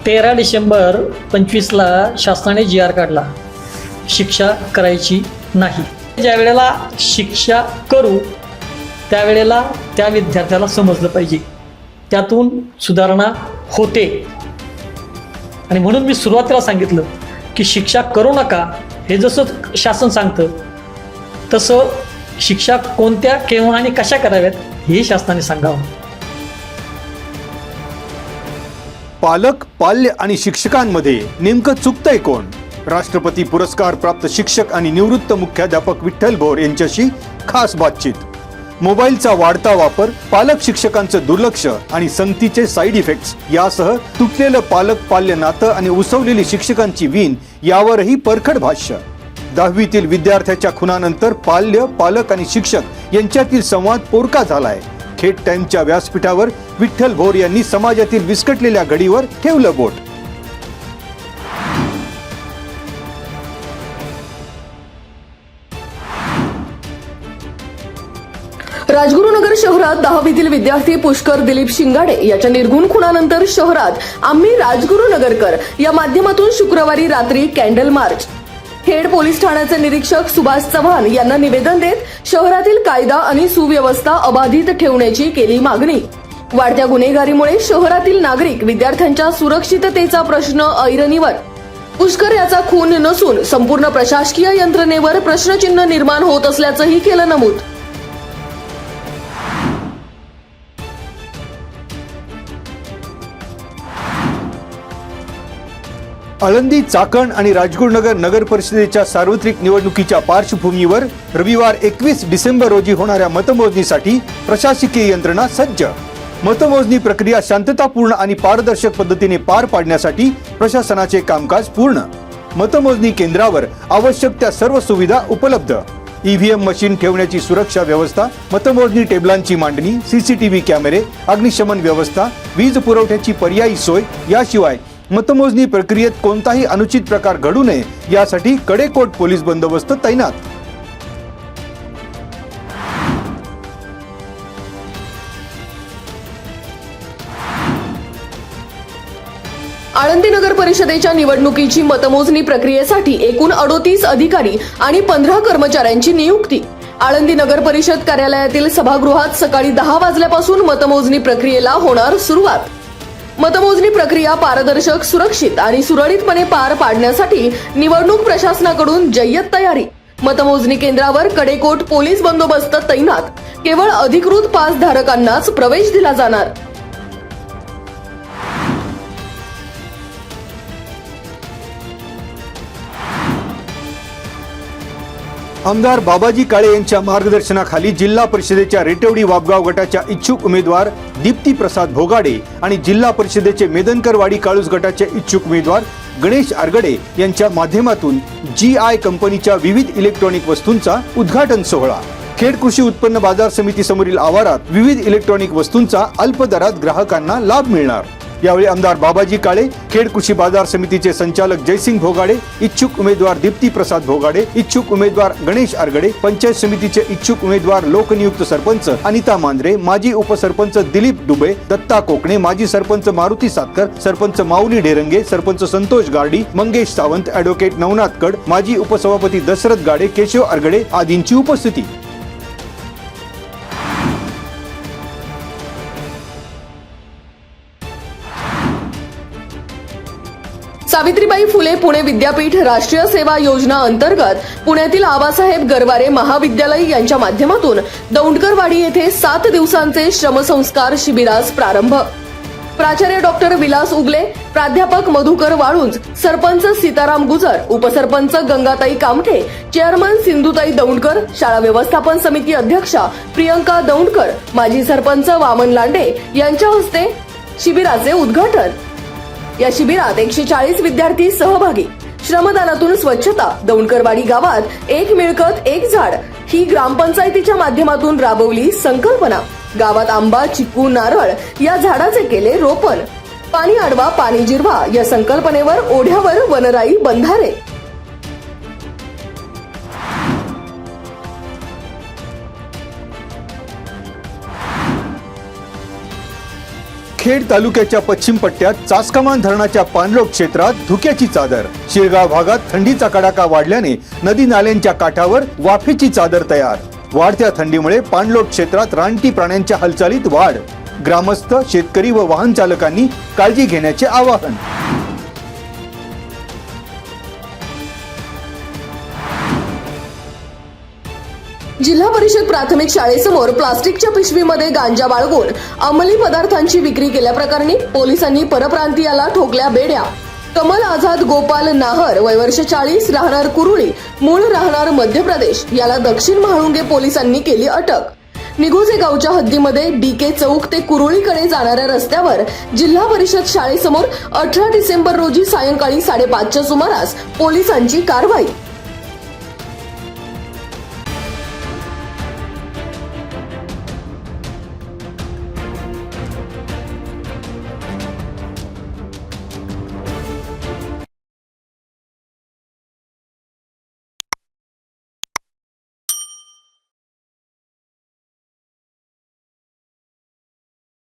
13 डिसेंबर 25ला शासनाने जी आर काढला, शिक्षा करायची नाही. ज्या वेळेला शिक्षा करू त्यावेळेला त्या विद्यार्थ्याला समजलं पाहिजे, त्यातून सुधारणा होते. आणि म्हणून मी सुरुवातीला सांगितलं की शिक्षा करू नका, हे जसं शासन सांगतं तसं शिक्षा कोणत्या, केव्हा आणि कशा कराव्यात हे शासनाने सांगावं. पालक, पाल्य आणि शिक्षकांमध्ये नेमकं चुकतंय कोण? राष्ट्रपती पुरस्कार प्राप्त शिक्षक आणि निवृत्त मुख्याध्यापक विठ्ठल भोर यांच्याशी खास बातचीत. मोबाईलचा वाढता वापर, पालक शिक्षकांचं दुर्लक्ष आणि संगतीचे साईड इफेक्ट्स यासह तुटलेलं पालक पाल्य नातं आणि उसवलेली शिक्षकांची वीण यावरही परखड भाष्य. 10वीतील विद्यार्थ्याच्या खुनानंतर पाल्य, पालक आणि शिक्षक यांच्यातील संवाद पोरका झालाय. खेड टाइमच्या व्यासपीठावर विठ्ठल भोर यांनी समाजातील विस्कटलेल्या घडीवर ठेवलं बोट. राजगुरुनगर शहरात 10वीतील विद्यार्थी पुष्कर दिलीप शिंगाडे याच्या निर्घुण खुनानंतर शहरात आम्ही राजगुरुनगरकर या माध्यमातून शुक्रवारी रात्री कॅन्डल मार्च. खेड पोलीस ठाण्याचे निरीक्षक सुभाष चव्हाण यांना निवेदन देत शहरातील कायदा आणि सुव्यवस्था अबाधित ठेवण्याची केली मागणी. वाढत्या गुन्हेगारीमुळे शहरातील नागरिक विद्यार्थ्यांच्या सुरक्षिततेचा प्रश्न ऐरणीवर. पुष्कर याचा खून नसून संपूर्ण प्रशासकीय यंत्रणेवर प्रश्नचिन्ह निर्माण होत असल्याचंही केलं नमूद. आळंदी, चाकण आणि राजगुरुनगर नगर परिषदेच्या सार्वत्रिक निवडणुकीच्या पार्श्वभूमीवर रविवार 21 डिसेंबर रोजी होणाऱ्या मतमोजणीसाठी प्रशासकीय यंत्रणा सज्ज. मतमोजणी प्रक्रिया शांततापूर्ण आणि पारदर्शक पद्धतीने पार पाडण्यासाठी प्रशासनाचे कामकाज पूर्ण. मतमोजणी केंद्रावर आवश्यक त्या सर्व सुविधा उपलब्ध. ईव्हीएम मशीन ठेवण्याची सुरक्षा व्यवस्था, मतमोजणी टेबलांची मांडणी, सीसीटीव्ही कॅमेरे, अग्निशमन व्यवस्था, वीज पुरवठ्याची पर्यायी सोय. याशिवाय मतमोजणी प्रक्रियेत कोणताही अनुचित प्रकार घडू नये यासाठी कडेकोट पोलीस बंदोबस्त तैनात. आळंदी नगर परिषदेच्या निवडणुकीची मतमोजणी प्रक्रियेसाठी एकूण 38 अधिकारी आणि 15 कर्मचाऱ्यांची नियुक्ती. आळंदी नगर परिषद कार्यालयातील सभागृहात सकाळी 10 वाजल्यापासून मतमोजणी प्रक्रियेला होणार सुरुवात. मतमोजणी प्रक्रिया पारदर्शक, सुरक्षित आणि सुरळीतपणे पार पाडण्यासाठी निवडणूक प्रशासनाकडून जय्यत तयारी. मतमोजणी केंद्रावर कडेकोट पोलीस बंदोबस्त तैनात. केवळ अधिकृत पास धारकांनाच प्रवेश दिला जाणार. आमदार बाबाजी काळे यांच्या मार्गदर्शनाखाली जिल्हा परिषदेच्या रेटेवडी वाबगाव गटाच्या इच्छुक उमेदवार दीप्ती प्रसाद भोगाडे आणि जिल्हा परिषदेचे मेदनकरवाडी काळूस गटाचे इच्छुक उमेदवार गणेश आरगडे यांच्या माध्यमातून GI कंपनीच्या विविध इलेक्ट्रॉनिक वस्तूंचा उद्घाटन सोहळा. खेड कृषी उत्पन्न बाजार समिती समोरील आवारात विविध इलेक्ट्रॉनिक वस्तूंचा अल्प दरात ग्राहकांना लाभ मिळणार. यावेळी आमदार बाबाजी काळे, खेड कृषी बाजार समितीचे संचालक जयसिंग भोगाडे, इच्छुक उमेदवार दीप्ती प्रसाद भोगाडे, इच्छुक उमेदवार गणेश आरगडे, पंचायत समितीचे इच्छुक उमेदवार लोकनियुक्त सरपंच अनिता मांद्रे, माजी उपसरपंच दिलीप डुबे, दत्ता कोकणे, माजी सरपंच मारुती सातकर, सरपंच माऊली ढेरंगे, सरपंच संतोष गार्डी, मंगेश सावंत, ॲडव्होकेट नवनाथ कड, माजी उपसभापती दशरथ गाडे, केशव आरगडे आदींची उपस्थिती. सावित्रीबाई फुले पुणे विद्यापीठ राष्ट्रीय सेवा योजना अंतर्गत पुण्यातील आबासाहेब गरवारे महाविद्यालय यांच्या माध्यमातून दौंडकरवाडी येथे 7 दिवसांचे श्रमसंस्कार शिबिरास प्रारंभ. प्राचार्य डॉक्टर विलास उगले, प्राध्यापक मधुकर वाळुंज, सरपंच सीताराम गुजर, उपसरपंच गंगाताई कामठे, चेअरमन सिंधुताई दौंडकर, शाळा व्यवस्थापन समिती अध्यक्षा प्रियंका दौंडकर, माजी सरपंच वामन लांडे यांच्या हस्ते शिबिराचे उद्घाटन. या शिबिरात 140 विद्यार्थी सहभागी. श्रमदानातून स्वच्छता. दौंडकरवाडी गावात एक मिळकत एक झाड ही ग्रामपंचायतीच्या माध्यमातून राबवली संकल्पना. गावात आंबा, चिकू, नारळ या झाडाचे केले रोपण. पाणी अडवा, पाणी जिरवा या संकल्पनेवर ओढ्यावर वनराई बंधारे. खेड तालुक्याच्या पश्चिम पट्ट्यात चासकमान धरणाच्या पाणलोट क्षेत्रात धुक्याची चादर. शिरगाव भागात थंडीचा कडाका वाढल्याने नदी नाल्यांच्या काठावर वाफेची चादर तयार. वाढत्या थंडीमुळे पाणलोट क्षेत्रात रानटी प्राण्यांच्या हालचालीत वाढ. ग्रामस्थ, शेतकरी व वाहन चालकांनी काळजी घेण्याचे आवाहन. जिल्हा परिषद प्राथमिक शाळेसमोर प्लास्टिकच्या पिशवीमध्ये गांजा बाळगून अंमली पदार्थांची विक्री केल्याप्रकरणी पोलिसांनी परप्रांतीयाला ठोकल्या बेड्या. कमल आझाद गोपाल नाहर, वय वर्ष 40, राहणार कुरुळी, मूळ राहणार मध्य प्रदेश, याला दक्षिण म्हाळुंगे पोलिसांनी केली अटक. निघोजे गावच्या हद्दीमध्ये DK चौक ते कुरुळीकडे जाणाऱ्या रस्त्यावर जिल्हा परिषद शाळेसमोर 18 डिसेंबर रोजी सायंकाळी 5:30च्या सुमारास पोलिसांची कारवाई.